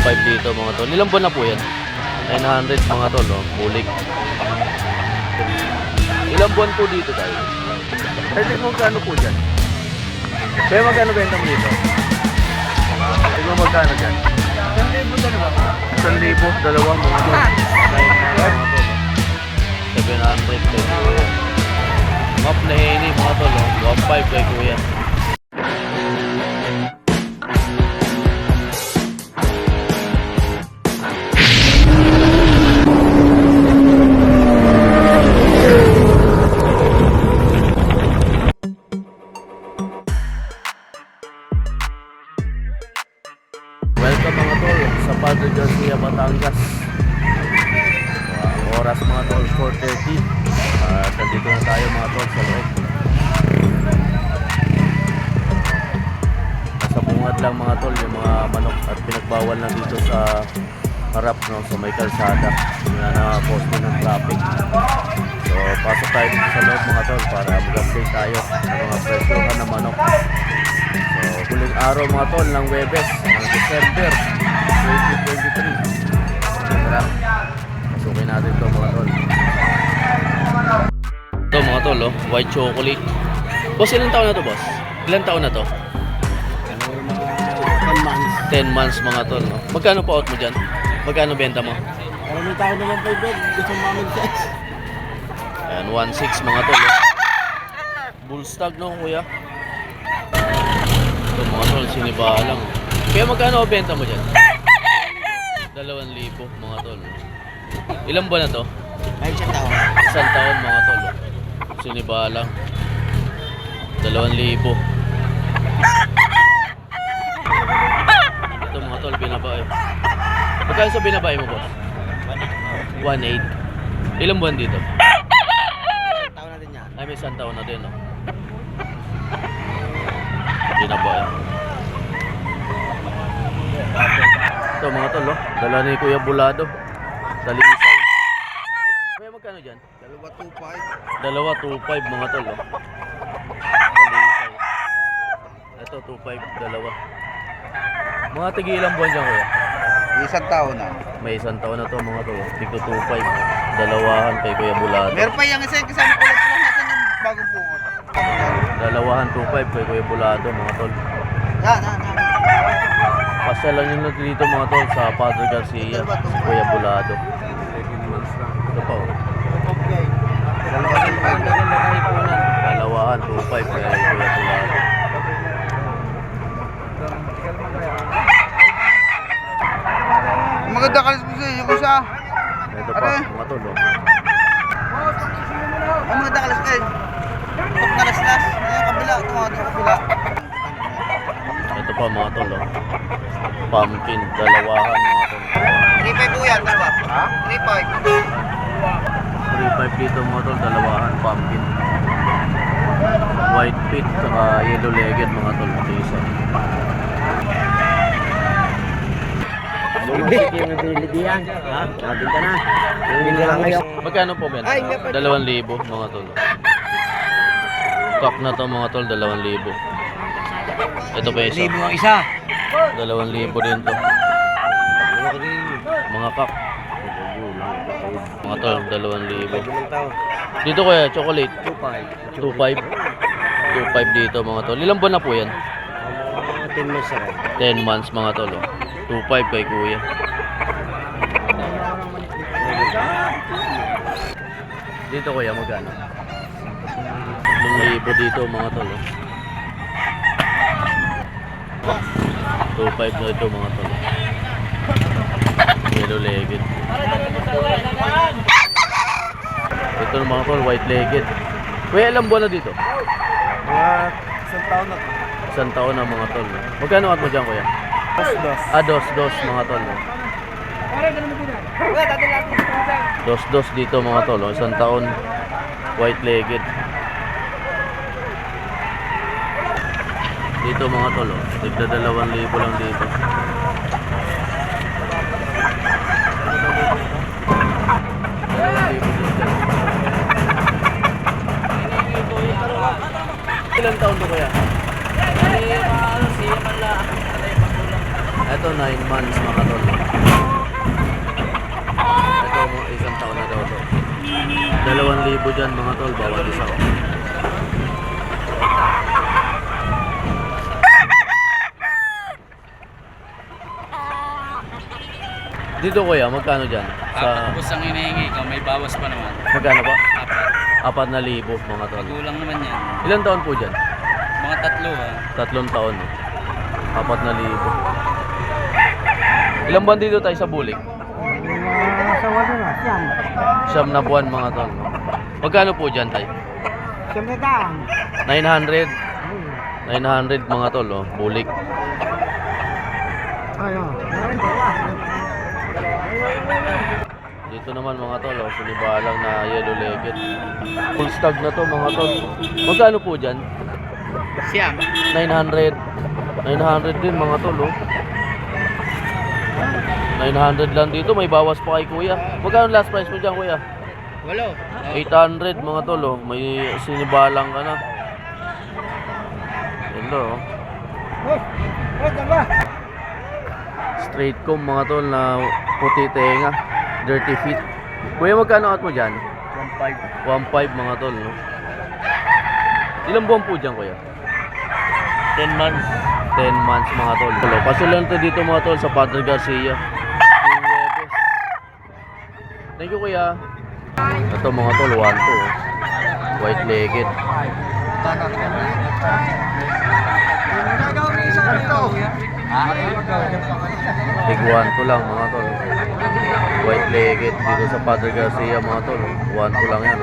2.5 dito mga tol. Ilang buwan na po yan? 900 mga tol, oh. Bulig. Ilang buwan po dito tayo? Pwede mo magkano po dyan? Kaya magkano benta mo dito? Pwede mo magkano dyan? 1,000 dalawa mga tol. 700 kay kuya. Map na hini mga tol, oh. 1.5 kay kuya. Welcome mga tol sa Padre Garcia, Batangas. Ang oras mga tol 4:30. Nandito na tayo mga tol sa loob. Nasa bungad lang mga tol yung mga manok at pinagbawal na dito sa harap, no, sa may kalsada na poste ng traffic. So pasok tayo dito sa loob mga tol para mag-update tayo ng mga presyohan ng manok. So huling araw mga tol ng Webes ng December 2023. Tara, pasukin natin ito mga tol. Ito mga tol, oh, white chocolate. Boss, ilang taon na to boss? Ilang taon na to? 10 months. 10 months mga tol, no? Magkano pa out mo dyan? Magkano benta mo? Maraming tao naman po ito. Gusto mamig size. Ayan, 1.6 mga tol, oh. Bull stag, no kuya? Ito mga tol, sinibalang. Kaya magkano benta mo dyan? 2,000 mga tol. Ilang buwan na to? Ay, isang tao. Isang taon mga tol, oh. Sinibalang. 2,000. Ito mga tol, binabae. Magkano sa binabae mo boss? 1.8. Ilang buwan dito? Isang tao na din yan. Ay, may isang taon na din, no? Binabae. Ito mga tol, oh. Dala ni Kuya Bulado. Talisay. Kuya, magkano dyan? Dalawa 2.5. 2.5 mga tol, oh. Talisay. Ito, 2.5, dalawa. Mga tigi ilang buwan dyan, kuya? Isang tao na. May isang taon na to mga tol. Tigto 2.5. Dalawahan kay Kuya Bulado. Meron pa yung isa yung kasama ko lang natin yung bagong bungot. Dalawahan 2.5 kay Kuya Bulado mga tol. Yan. Pasya lang yun natin dito mga tol sa Padre Garcia, si Kuya Bulado. Ito pa, oh. Dalawahan 2.5 kay Kuya Bulado. Maganda kalis po siya, yung isa. Ito pa mga tol, oh. Ang maganda kalis kayo. Tok na laslas. Yung kabila, tumatong kabila. Ito pa mga tol, oh. Pumpkin, dalawahan mga tol. 3.5 po yan, dalawa. Ha? 3.5 dito mga tol, dalawahan, pumpkin. White pit, saka yellow legged mga tol, isa. Yung ability yan. Ha? Nabing ka na. Hindi lang kayo. Magkano po benta? 2,000 mga tol. Cock na to mga tol, 2,000. Ito pa isa. Libo ang isa. 2,000 din to. Mga cock. Mga tol, 2,000. Dito kuya, chocolate. 2.5. 2.5 dito mga tol. Ilang buwan na po yan? 10 months na rin. 10 months mga tol, oh. 2.5 kay kuya. Dito kuya, magkano? 2,000 dito mga tol, oh. 2.5 na ito mga tol. Yellow legged. Ito mga tol, white legged. Kuya, ilang buwan na dito? Isang taon na. Isang taon na mga tol. Magkano at mo dyan kuya? Dos mga tol. Dos dito mga tol, oh. Isang taon, white legged. Dito mga tol, oh. Tigda 2,000 lang dito. Ilang taon to kuya? Ito 9 months mga mga tol. Ito mo, isang taon na daw to. 2,000 dyan mga tol, bawat isa. Dito kuya, magkano dyan? Apat bus ang hinihingi ko, may bawas pa naman. Magkano po? Apat. 4,000 mga tol. Magulang naman yan. Ilan taon po dyan? Mga tatlo ha. 3 taon. 4,000. Ilang buwan dito tayo sa bulik? Sa wala na, siyam. 9 na buwan mga tol. Magkano po dyan tayo? Siyam na daan. 900. 900 mga tol, oh. Bulik. Ano? Dito naman mga tol, oh. Sunibalang na yellow legged. Full stag na to mga tol. Magkano po dyan? Siyam. 900. 900 din mga tol, oh. 900 lang dito, may bawas pa kay kuya. Magkano last price mo dyan kuya? 800 mga tol, oh. May sinibalang ka na. Hello, oh. Straight comb mga tol na puti tenga. Dirty feet. Kuya, magkano out mo dyan? 1.5 mga tol, no? Ilang buwan po dyan kuya? 10 months. 10 months mga tol. Pasulan to dito mga tol sa Padre Garcia. Thank you kuya. Ito mga tol, 1 to. White legged. Big 1 to lang mga tol. White legged dito sa Padre Garcia mga tol. 1 to lang yan.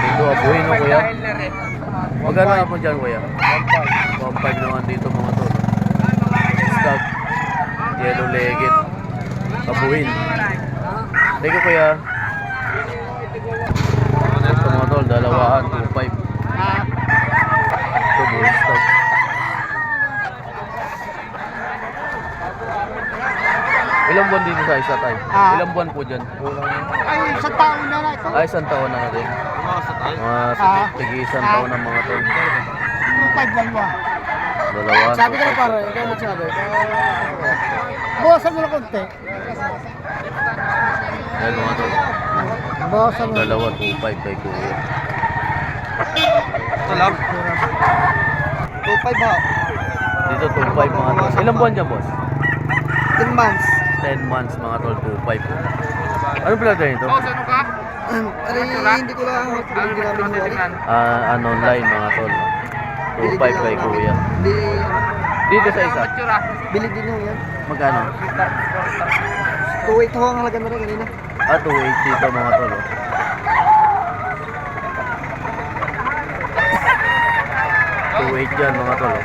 Dito abuhin no kuya. Magkano na po dyan kuya? 1.5 naman dito mga tol. Stag. Yellow legged. Abuhin. Thank you kuya. Ito mga tol, dalawahan, 2.5. Ito bull stag. Ilang buwan dito sa isa tayo? Ilang buwan po dyan? Ay, sa taon na na ito. Ay, isang taon na natin. Mga tig-isang taon na mga tol. 2.5 lang ba? Dalawahan, Sabi ko na 2.5. pare, ikaw magsabi. Bawasan mo na konti. Ayan mga tol. Bawasan mo. Dalawa, 2.5 kay kuya. Ito lang. 2.5 ha. Dito 2.5 mga tol. Ilang buwan dyan boss? 10 months. 10 months mga tol, 2.5. Ano pala tayo ito? Hindi ko lang hindi namin huwag. Ano online mga tol. 2.5 kay kuya. Dito sa isa. Bili din ho yan. Magkano? 2.8 ho ang halaga na rin kanina. 2.8 dito mga tol. Oh. Dyan mga tol. Oh.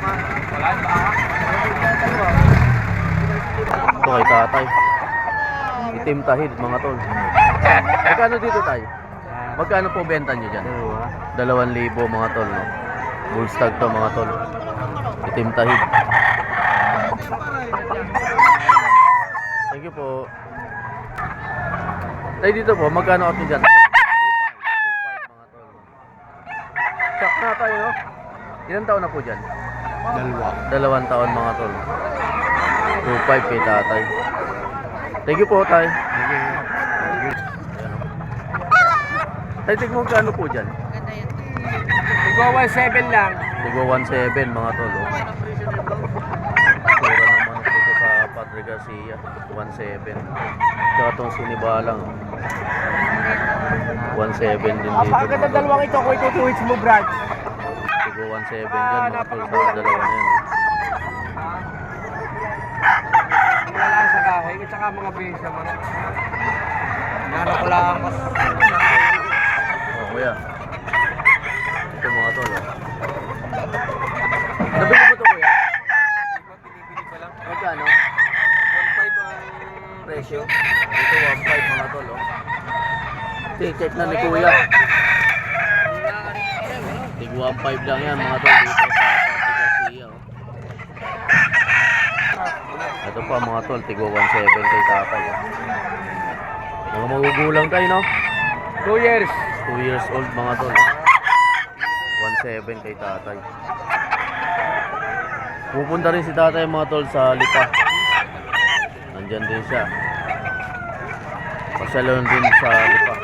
Ito kay tatay. Itim tahid mga tol. Magkano dito tayo? Magkano po benta nyo dyan? 2,000 mga tol. No? Bull stag to mga tol. Itim tahid. Thank you po. Tayo dito po, magkano out nyo dyan? 2.5 mga tol. Sak na tayo no? Ilan taon na po dyan? 2 taon mga tol. 2.5 kay tatay. Thank you po tay. Tay, tigmo kano po dyan? Ikaw 1.7 lang. Tigo 1.7 mga tol. Oh. Sura naman dito sa Padre Garcia. 1.7. Tsaka itong sinibalang. 1.7 din dito. Agad na dalawang ito kung itutuwits mo, Brad. Tigo 1.7 dyan mga tol sa dalawa na yan. Wala sa kahoy, at saka mga bisa mo. Nano ko lang. Oh, kuya. Ito mga tol. Oh. Nabili mo ito kuya? Magkano? 1.5 ang presyo. Ito 1.5 mga tol. Oh. Check na ni kuya. Tig 1.5 lang yan mga tol dito sa Padre Garcia. Oh. Ito pa mga tol, tigo 1.7 kay tatay. Oh. Mga magugulang tayo no? 2 years. 2 years old mga tol. 1.7 kay tatay. Pupunta rin si tatay mga tol sa Lipa. Nandyan din siya. Pasyalon din sa Lipa.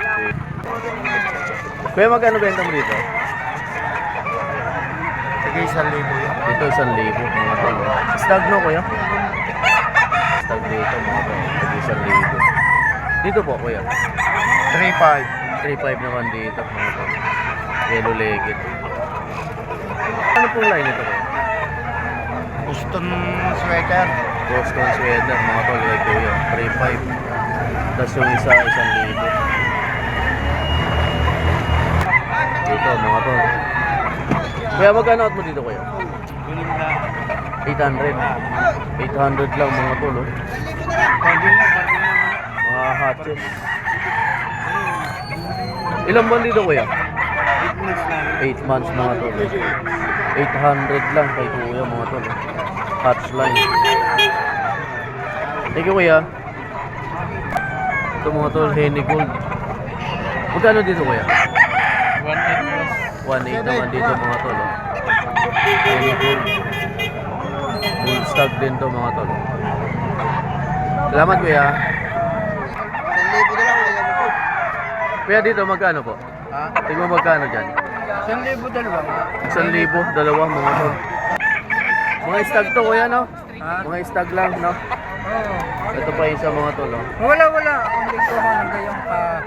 Kuya, magkano benta mo dito? Sige, 1,000 yun. Dito 1,000 mga tol. Stag no kuya? Stag dito mga tol. Dito 1,000. Dito po kuya. 3,500. 3,500 naman dito mga tol. Yellow legged. Ano pong line ito kuya? Boston sweater. Boston sweater mga tol. Kay kuya. 3,500. Tapos yung isa 1,000. Dito mga tol. Kuya, magkano out mo dito kuya? 800. 800 lang mga tol. Oh. Mga hatches. Ilang buwan dito kuya? 8 months mga tol. 800 lang kay kuya mga tol. Hatch line. Thank you kuya. Ito mga tol, Henny Gold. Magkano dito kuya? 1.8 naman dito mga tol. Oh. Henny Gold. Gold stag din to mga tol. Salamat kuya. 1,000 na lang. Kuya dito magkano po? Ha? Tingnan mo magkano dyan? 1,000 dalawa. 1,000, dalawa mga tol. Mga stag to kuya no? Ha? Mga stag lang no? Oo. Ito pa isa mga tol. Oh. Wala. Ang dito ko nanggayong pa.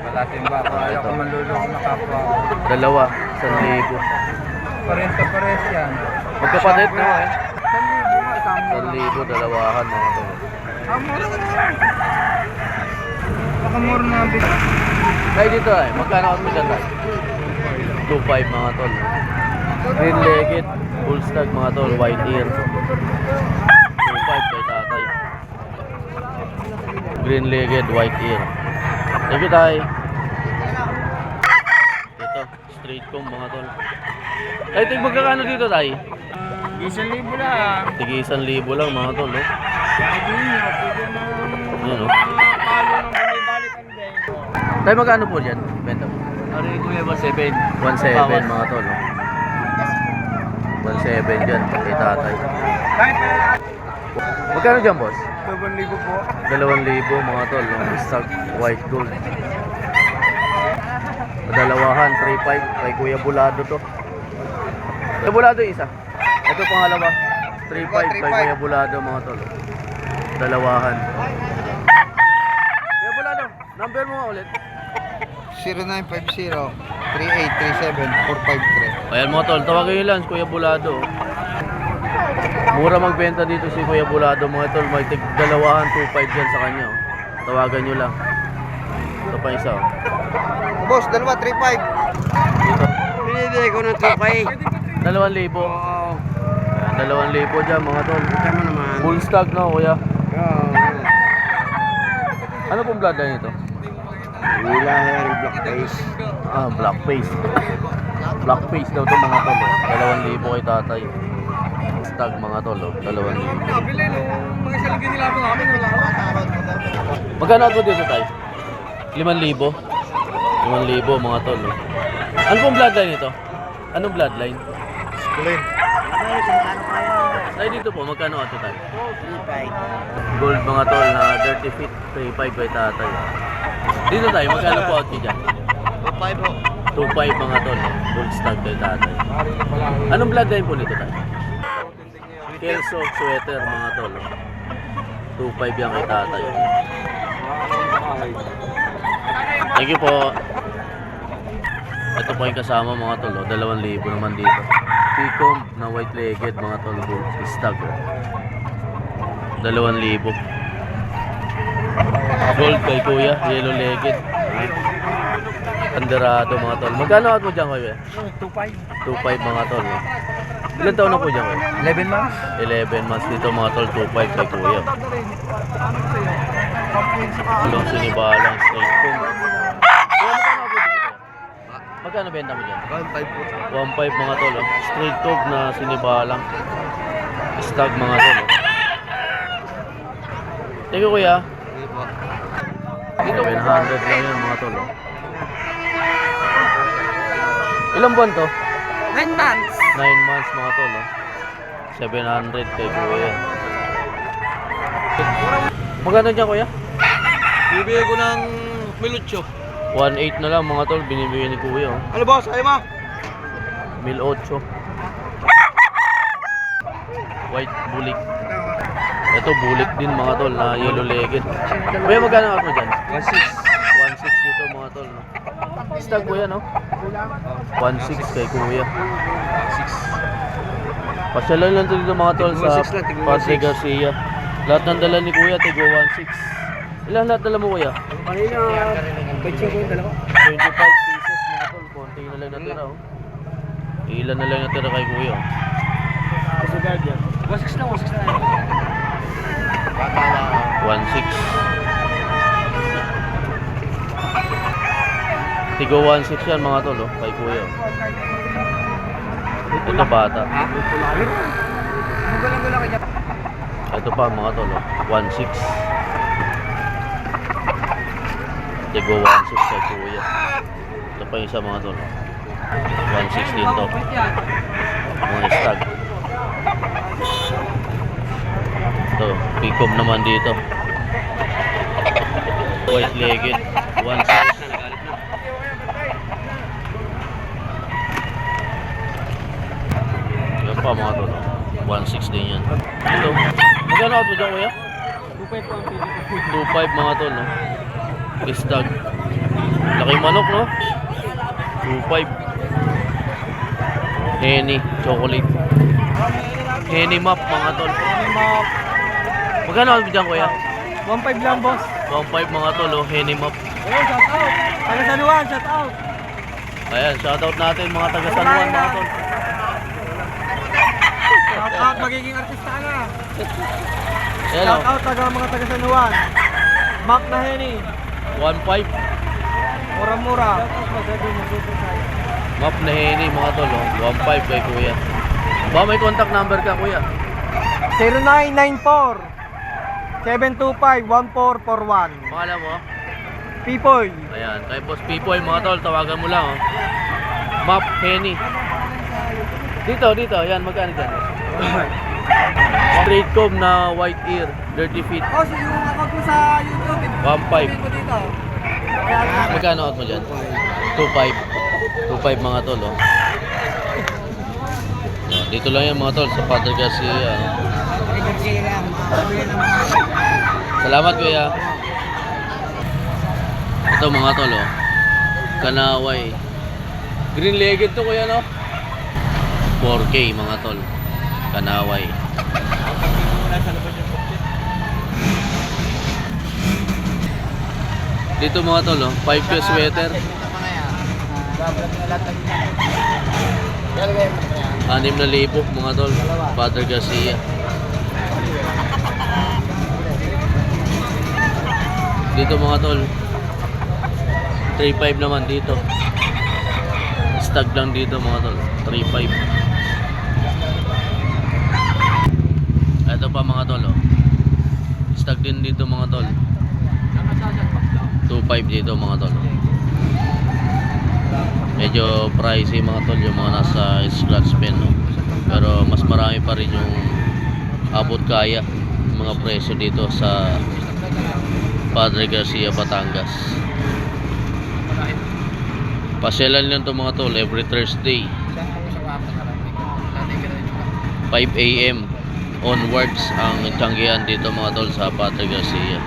Malating ba ako? Ayaw ko manluloko na kapwa. Dalawa, 1,000. Pares yan. Magkapatid no? 1,000 nga, 1,000, dalawahan mga tol. Mura na lang. Nakamura na ang bito. Kaya dito ay, magkano ako mo dyan tayo? 2.5 mga tol. Green legged, full stag mga tol, white ear. 2.5 kay tatay. Green legged, white ear. Thank you tay. Ito, straight comb mga tol. Ay, tig magkakano dito tay? 1,000 lang. Tigi 1,000 lang mga tol. Oh. Yan oh. Palo nang bumibalikan din. Tay magkano po dyan? Benta mo. Ari kuya ba 7? 1.7 mga tol. Oh. 1.7 dyan kay tatay. Magkano dyan boss? 2,000 po. 2,000 mga tol, long stock white gold. Dalawahan, 3.5 kay Kuya Bulado to. Kuya Bulado isa. Ito pangalawa, 3.5 kay Kuya Bulado mga tol. Dalawahan. Kuya Bulado, number mo nga ulit. 0950-3837-453. Ayan mga tol, tawagin nyo lang si Kuya Bulado. Mura magbenta dito si Kuya Bulado mga tol. May tig dalawahan, 2.5 dyan sa kanya. Oh. Tawagan nyo lang. Ito pa isa. Oh. Boss, dalawa, 3,500. Dito. Pinibigay ko ng 2,500. 2,000. Oo. Ayan, 2,000 dyan mga tol. Tama naman. Full stock no kuya. Oo. Ano pong bloodline ito? Wila hair black face. Ah, black face. Black face daw to mga tol. 2,000 kay tatay. Stag mga tol. 2,000. Nabili nung mga saligi nila po namin. Magkano ito dito tayo? 5,000. 5,000 mga tol. Ano pong bloodline ito? Anong bloodline? Kulin. Tayo dito po, magkano ito tayo? Gold mga tol na 30 feet, 3.5 kay tatay. Dito tayo, magkano po out nyo dyan? 2,500 po. 2.5 mga tol, gold stag kay tatay. Anong bloodline po nito tayo? Kelso sweater mga tol. 2.5 yan kay tatay. Thank you po. Ito po yung kasama mga tol, 2,000 naman dito. Picom na white legged mga tol, gold stag. 2,000. Gold kay kuya, yellow legged. Panderado mga tol. Magkano out mo dyan kuya? 2,500. 2.5 mga tol. Ilan taon na po dyan kuya? 11 months. 11 months dito mga tol, 2.5 kay kuya. Long sinibalang straight comb. Kuya, magkano po dito? Magkano benta mo dyan? 1,500 po. 1.5 mga tol. Straight comb na sinibalang. Stag mga tol. Thank you kuya. Dito 700 lang yan mga tol. Ilang buwan to? 9 months. 9 months mga tol. 700 kay kuya. Magkano dyan kuya? Bibigay ko ng Milucho. 1.8 na lang mga tol, binibigay ni kuya. Oh. Ano boss? Ayaw mo? 1,800. White bulik. Ito bulik din mga tol na yellow legged. Kuya magkano ako dyan? 1.6. 1.6 dito mga tol. No? Stag kuya no? 1.6 kay kuya. 6. Pasyalan lang dito mga tol sa 1.6 lang, tigwa Padre 1.6. Garcia. Lahat ng dala ni kuya, tigo 1.6. Ilan lahat dala mo kuya? Kanina, 25 yung dalawa. 25 pieces mga tol. Konti na lang natira oh. Ilan na lang natira kay kuya. Oh. 1.6 na, 1.6 na. 1.6. Tigo 1.6 yan mga tol oh, kay kuya. Ito bata. Gulang-gulang ka dyan. Ito pa mga tol oh, 1.6. Tigo 1.6 kay kuya. Ito pa yung isa mga tol oh. 1.6 din to. Mga stag. Ito, picom naman dito. White legged 1.6. Yan pa mga tol. 1.6 din yan. Ito. Magkano ako dyan kuya? 2.5 po ang pili ko. 2.5 mga tol. No? Istag. Laki manok no? 2.5. Henny, chocolate. Henny map mga tol. Magkano ako dyan kuya? 1.5 lang boss. 1.5 mga tol. Oh. Henny map. Ayun, shout out. Taga San Juan, shout out. Ayan, shoutout natin mga taga San Juan mga tol. Shout out, magiging artista na. Ayan Shout o, out mga taga San Juan. Mac na Henny. 1.5. Mura-mura. Map na Henny mga tol. Oh. 1.5 kay kuya. Ba may contact number ka kuya? 0994 725-1441. Pangalan mo? Pipoy. Ayan, kay Boss Pipoy mga tol, tawagan mo lang oh. Map Henny. Dito, ayan, magkano dyan? Straight comb na white ear, dirty feet, Oh, so yung account mo sa YouTube. 1.5. Mo dito. Magkano out mo dyan? 2.5. 2.5 mga tol oh. Dito lang yan mga tol, sa Padre Garcia. Oh. Salamat kuya. Ito mga tol oh. Kanaway. Green legged to kuya no? 4K mga tol. Kanaway. Dito mga tol oh, 5 piece sweater. 6,000 mga tol. Padre Garcia. Dito mga tol 3.5 naman dito. Stag lang dito mga tol 3.5. Ito pa mga tol oh. Stag din dito mga tol 2.5 dito mga tol. Medyo pricey mga tol yung mga nasa scratch pen no? Pero mas marami pa rin yung abot kaya yung mga presyo dito sa Padre Garcia, Batangas. Pasyalan lang to mga tol every Thursday 5 AM onwards ang tiyanggihan dito mga tol sa Padre Garcia.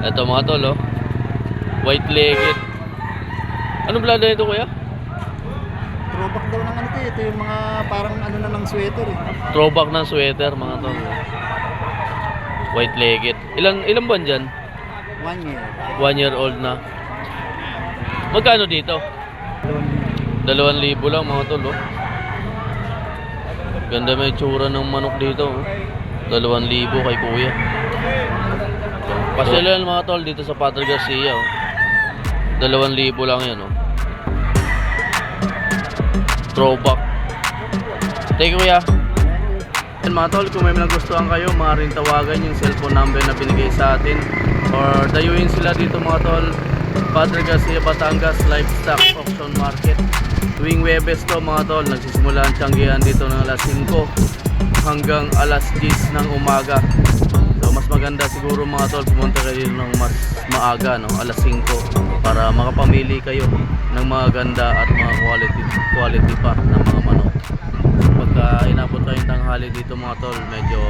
Ito mga tol oh, white legged. Anong blada nito kuya? Throwback daw ng ano ito yung mga parang ano na ng sweater eh. Throwback ng sweater mga tol. White legged. Ilang buwan dyan? 1 year. 1 year old na. Magkano dito? 2,000 lang mga tol oh. Ganda may tsura ng manok dito oh. 2,000 kay kuya. Pasyalan mga tol dito sa Padre Garcia oh. 2,000 lang yan oh. Throwback. Thank you kuya. Yan mga tol, kung may nagustuhan kayo, maaaring tawagan yung cellphone number na binigay sa atin or dayuhin sila dito mga tol, Padre Garcia, Batangas Livestock Auction Market. Tuwing Webes to mga tol, nagsisimula ang tiyanggihan dito ng alas 5 hanggang alas 10 ng umaga. So mas maganda siguro mga tol pumunta kayo ng mas maaga, no? Alas 5 para makapamili kayo ng mga ganda at mga quality pa ng mga manok. Pagka inabot tayong tanghali dito mga tol, medyo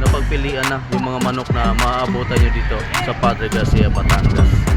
napagpilian na yung mga manok na maaabutan nyo dito sa Padre Garcia, Batangas.